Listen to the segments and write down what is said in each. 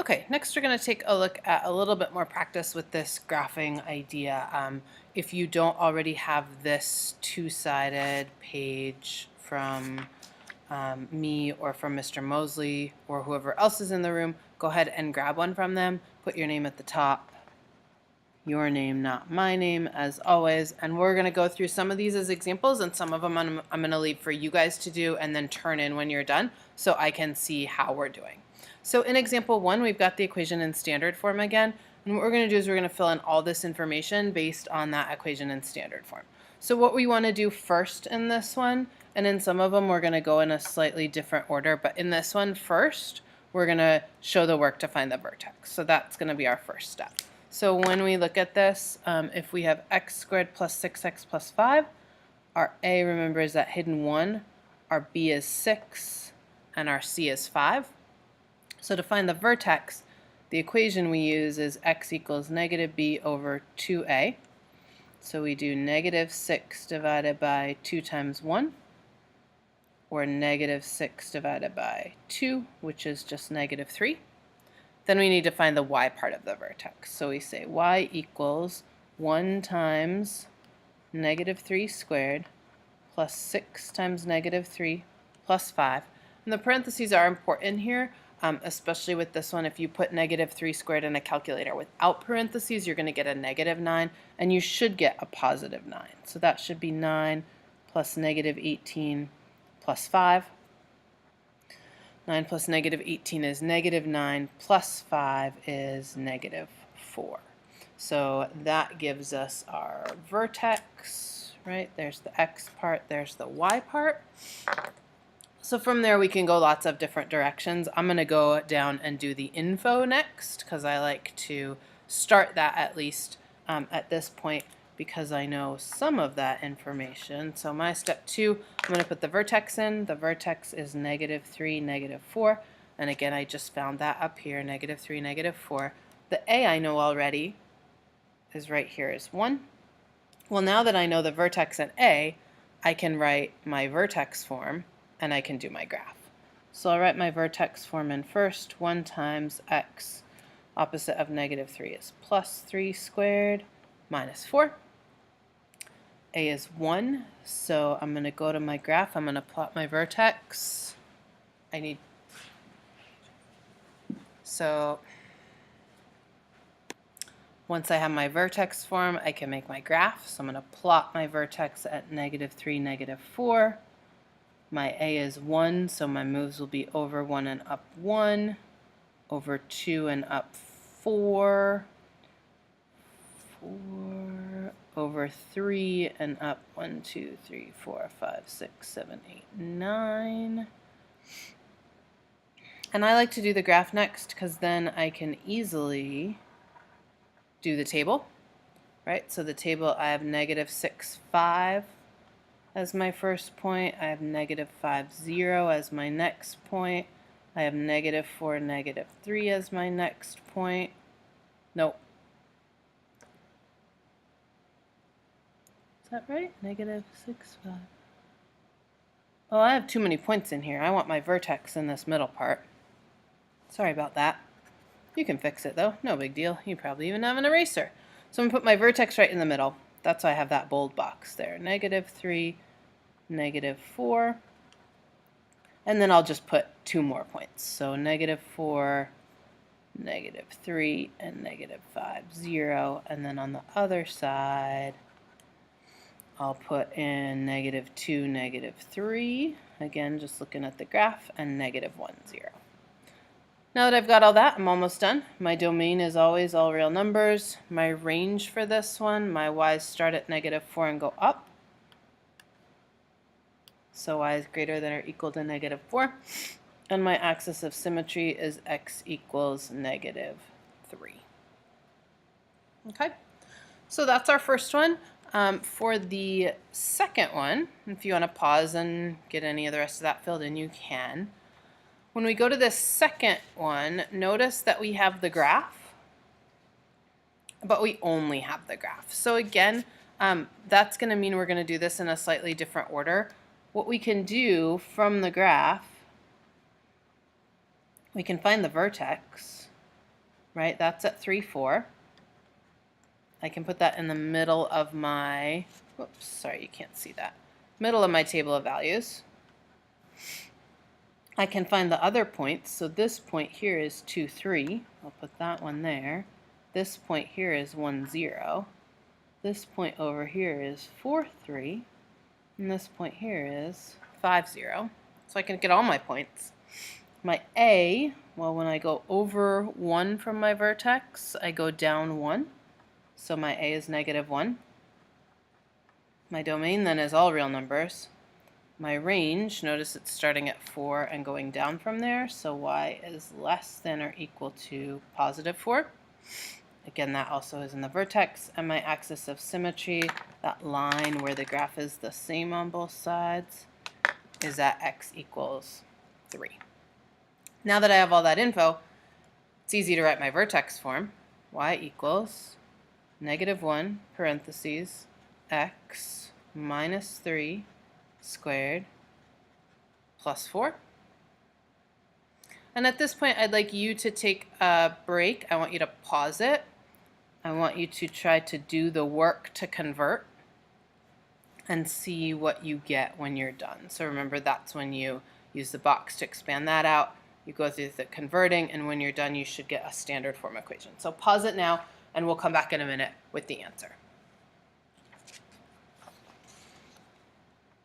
Okay, next we're going to take a look at a little bit more practice with this graphing idea. If you don't already have this two-sided page from me or from Mr. Mosley or whoever else is in the room, go ahead and grab one from them, put your name at the top, your name, not my name, as always, and we're going to go through some of these as examples, and some of them I'm going to leave for you guys to do and then turn in when you're done so I can see how we're doing. So in example 1, we've got the equation in standard form again, and what we're going to do is we're going to fill in all this information based on that equation in standard form. So what we want to do first in this one, and in some of them we're going to go in a slightly different order, but in this one first, we're going to show the work to find the vertex. So that's going to be our first step. So when we look at this, if we have x squared plus 6x plus 5, our a, remember, is that hidden 1, our b is 6, and our c is 5. So to find the vertex, the equation we use is x equals negative b over 2a. So we do negative 6 divided by 2 times 1, or negative 6 divided by 2, which is just negative 3. Then we need to find the y part of the vertex. So we say y equals 1 times negative 3 squared plus 6 times negative 3 plus 5. And the parentheses are important here, especially with this one. If you put negative 3 squared in a calculator without parentheses, you're going to get a negative 9, and you should get a positive 9. So that should be 9 plus negative 18 plus 5. 9 plus negative 18 is negative 9, plus 5 is negative 4. So that gives us our vertex, right? There's the x part, there's the y part. So from there we can go lots of different directions. I'm going to go down and do the info next, because I like to start that at least at this point, because I know some of that information. So my step 2, I'm going to put the vertex in. The vertex is negative 3, negative 4. And again, I just found that up here, negative 3, negative 4. The a I know already is right here is 1. Well, now that I know the vertex and a, I can write my vertex form, and I can do my graph. So I'll write my vertex form in first. 1 times x, opposite of negative 3 is plus 3 squared, minus 4. A is 1, so I'm going to go to my graph. I'm going to plot my vertex. So once I have my vertex form, I can make my graph. So I'm going to plot my vertex at negative 3, negative 4. My a is 1, so my moves will be over 1 and up 1, over 2 and up 4, 4, over 3 and up 1, 2, 3, 4, 5, 6, 7, 8, 9. And I like to do the graph next because then I can easily do the table, right? So the table, I have negative 6, 5 as my first point. I have negative 5, 0 as my next point. I have negative 4, negative 3 as my next point. Nope. Is that right? Negative 6, 5. Oh, I have too many points in here. I want my vertex in this middle part. Sorry about that. You can fix it though. No big deal. You probably even have an eraser. So I'm going to put my vertex right in the middle. That's why I have that bold box there. Negative 3, negative 4. And then I'll just put 2 more points. So negative 4, negative 3, and negative 5, 0. And then on the other side, I'll put in negative 2, negative 3, again just looking at the graph, and negative 1, 0. Now that I've got all that, I'm almost done. My domain is always all real numbers. My range for this one, my y's start at negative 4 and go up. So y is greater than or equal to negative 4. And my axis of symmetry is x equals negative 3. Okay, so that's our first one. For the second one, if you want to pause and get any of the rest of that filled in, you can. When we go to this second one, notice that we have the graph, but we only have the graph. So again, that's going to mean we're going to do this in a slightly different order. What we can do from the graph, we can find the vertex, right? That's at 3, 4. I can put that in the middle of my, whoops, sorry, you can't see that, middle of my table of values. I can find the other points. So this point here is 2, 3. I'll put that one there. This point here is 1, 0. This point over here is 4, 3. And this point here is 5, 0. So I can get all my points. My A, well, when I go over 1 from my vertex, I go down 1. So my A is -1. My domain then is all real numbers. My range, notice it's starting at 4 and going down from there, so y is less than or equal to +4. Again, that also is in the vertex. And my axis of symmetry, that line where the graph is the same on both sides, is at x equals 3. Now that I have all that info, it's easy to write my vertex form. Y equals -1 parentheses x minus 3 squared plus 4. And at this point, I'd like you to take a break. I want you to pause it. I want you to try to do the work to convert and see what you get when you're done. So remember, that's when you use the box to expand that out. You go through the converting, and when you're done, you should get a standard form equation. So pause it now, and we'll come back in a minute with the answer.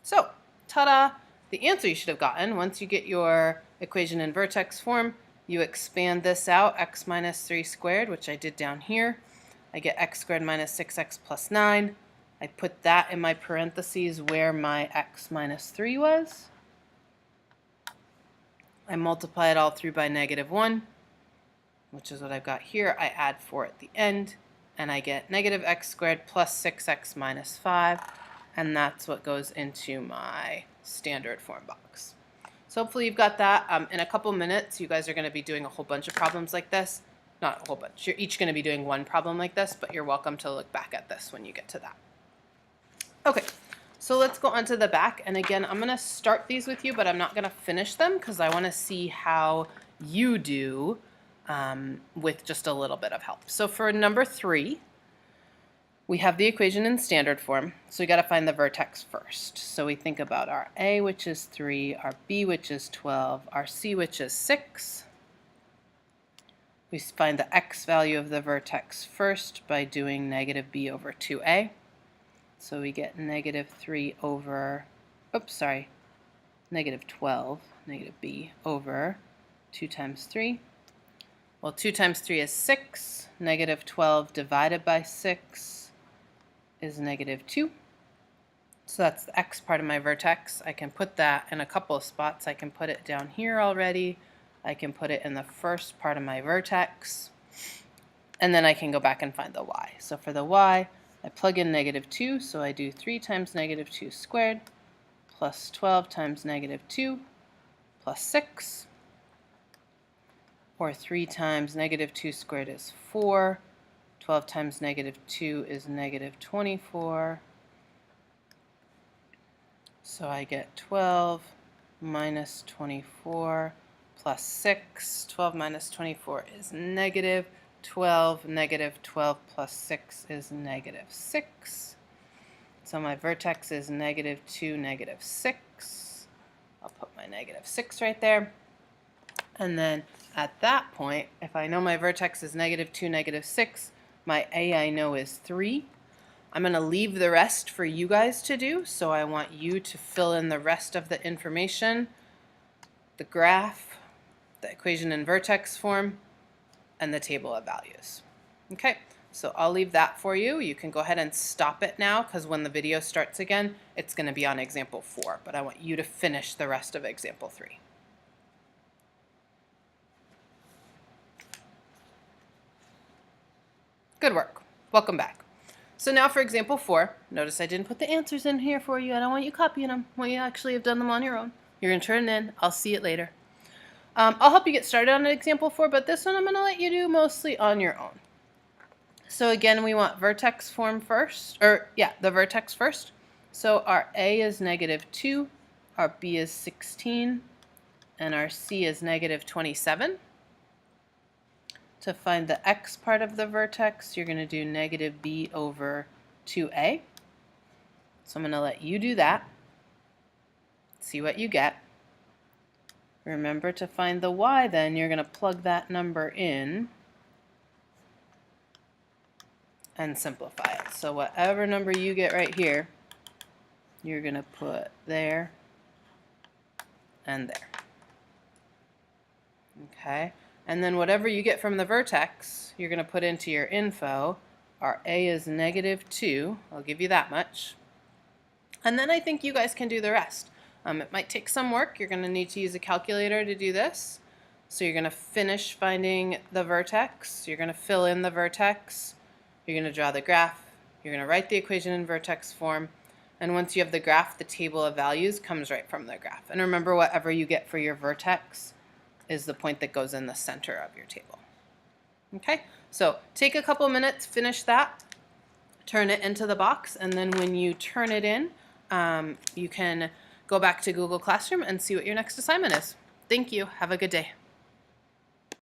So, ta-da! The answer you should have gotten, once you get your equation in vertex form, you expand this out, x minus 3 squared, which I did down here. I get x squared minus 6x plus 9. I put that in my parentheses where my x minus 3 was. I multiply it all through by -1, which is what I've got here. I add 4 at the end, and I get -x squared plus 6x minus 5. And that's what goes into my standard form box. So hopefully you've got that. In a couple minutes, you guys are going to be doing a whole bunch of problems like this. Not a whole bunch. You're each going to be doing one problem like this, but you're welcome to look back at this when you get to that. Okay, so let's go on to the back. And again, I'm going to start these with you, but I'm not going to finish them because I want to see how you do with just a little bit of help. So for number 3, we have the equation in standard form, so we got to find the vertex first. So we think about our A, which is 3, our B, which is 12, our C, which is 6. We find the x value of the vertex first by doing -b over 2a. So we get -3 over, -12, -b over 2 times 3. Well, 2 times 3 is 6. -12 divided by 6 is -2. So that's the x part of my vertex. I can put that in a couple of spots. I can put it down here already. I can put it in the first part of my vertex. And then I can go back and find the y. So for the y, I plug in -2. So I do 3 times -2 squared plus 12 times -2 plus 6. Or 3 times -2 squared is 4. 12 times -2 is -24. So I get 12 minus 24 plus 6. 12 minus 24 is -12. -12 plus 6 is -6. So my vertex is -2, -6. I'll put my -6 right there. And then at that point, if I know my vertex is -2, -6, my A I know is 3. I'm going to leave the rest for you guys to do, so I want you to fill in the rest of the information, the graph, the equation in vertex form, and the table of values. Okay, so I'll leave that for you. You can go ahead and stop it now, because when the video starts again, it's going to be on example 4, but I want you to finish the rest of example 3. Good work. Welcome back. So now for example 4, notice I didn't put the answers in here for you. I don't want you copying them when you actually have done them on your own. You're going to turn it in. I'll see it later. I'll help you get started on example 4, but this one I'm going to let you do mostly on your own. So again, we want vertex form first, the vertex first. So our A is -2, our B is 16, and our C is -27. To find the x part of the vertex, you're going to do negative b over 2a. So I'm going to let you do that. See what you get. Remember to find the y, then you're going to plug that number in and simplify it. So whatever number you get right here, you're going to put there and there. Okay, and then whatever you get from the vertex, you're going to put into your info. Our a is negative 2. I'll give you that much. And then I think you guys can do the rest. It might take some work. You're going to need to use a calculator to do this. So you're going to finish finding the vertex. You're going to fill in the vertex. You're going to draw the graph. You're going to write the equation in vertex form. And once you have the graph, the table of values comes right from the graph. And remember, whatever you get for your vertex is the point that goes in the center of your table. Okay, so take a couple minutes, finish that, turn it into the box, and then when you turn it in, you can go back to Google Classroom and see what your next assignment is. Thank you. Have a good day.